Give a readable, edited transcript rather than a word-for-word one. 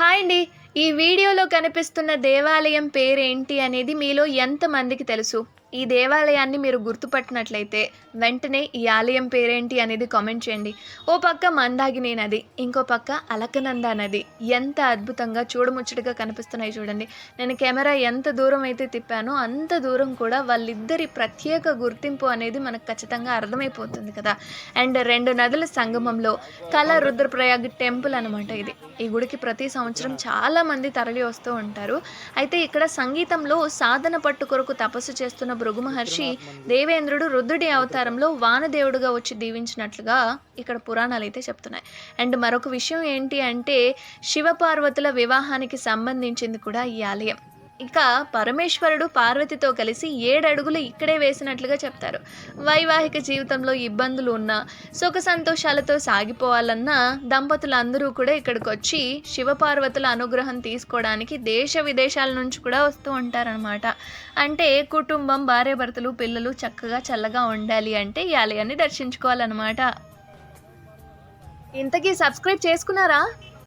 Hi అండి. ఈ వీడియోలో కనిపిస్తున్న దేవాలయం పేరేంటి అనేది మీలో ఎంతమందికి తెలుసు? ఈ దేవాలయాన్ని మీరు గుర్తుపట్టినట్లయితే వెంటనే ఈ ఆలయం పేరేంటి అనేది కామెంట్ చేయండి. ఓ పక్క మందాకిని నది, ఇంకో పక్క అలకనంద నది ఎంత అద్భుతంగా చూడముచ్చటగా కనిపిస్తున్నాయి చూడండి. నేను కెమెరా ఎంత దూరం అయితే తిప్పానో అంత దూరం కూడా వాళ్ళిద్దరి ప్రత్యేక గుర్తింపు అనేది మనకు ఖచ్చితంగా అర్థమైపోతుంది కదా. అండ్ 2 నదుల సంగమంలో కళ రుద్రప్రయాగ్ టెంపుల్ అనమాట ఇది. ఈ గుడికి ప్రతి సంవత్సరం చాలామంది తరలి వస్తూ ఉంటారు. అయితే ఇక్కడ సంగీతంలో సాధన పట్టు కొరకు తపస్సు చేస్తున్న భృగు మహర్షి దేవేంద్రుడు రుద్రుడి అవతారంలో వానదేవుడుగా వచ్చి దీవించినట్లుగా ఇక్కడ పురాణాలు అయితే చెప్తున్నాయి. అండ్ మరొక విషయం ఏంటి అంటే శివపార్వతుల వివాహానికి సంబంధించింది కూడా ఈ ఆలయం. ఇక పరమేశ్వరుడు పార్వతితో కలిసి 7 అడుగులు ఇక్కడే వేసినట్లుగా చెప్తారు. వైవాహిక జీవితంలో ఇబ్బందులు ఉన్నా సుఖ సంతోషాలతో సాగిపోవాలన్నా దంపతులందరూ కూడా ఇక్కడికి వచ్చి శివపార్వతుల అనుగ్రహం తీసుకోవడానికి దేశ విదేశాల నుంచి కూడా వస్తూ ఉంటారనమాట. అంటే కుటుంబం, భార్యాభర్తలు, పిల్లలు చక్కగా చల్లగా ఉండాలి అంటే ఈ ఆలయాన్ని దర్శించుకోవాలన్నమాట. ఇంతకీ సబ్స్క్రైబ్ చేసుకున్నారా?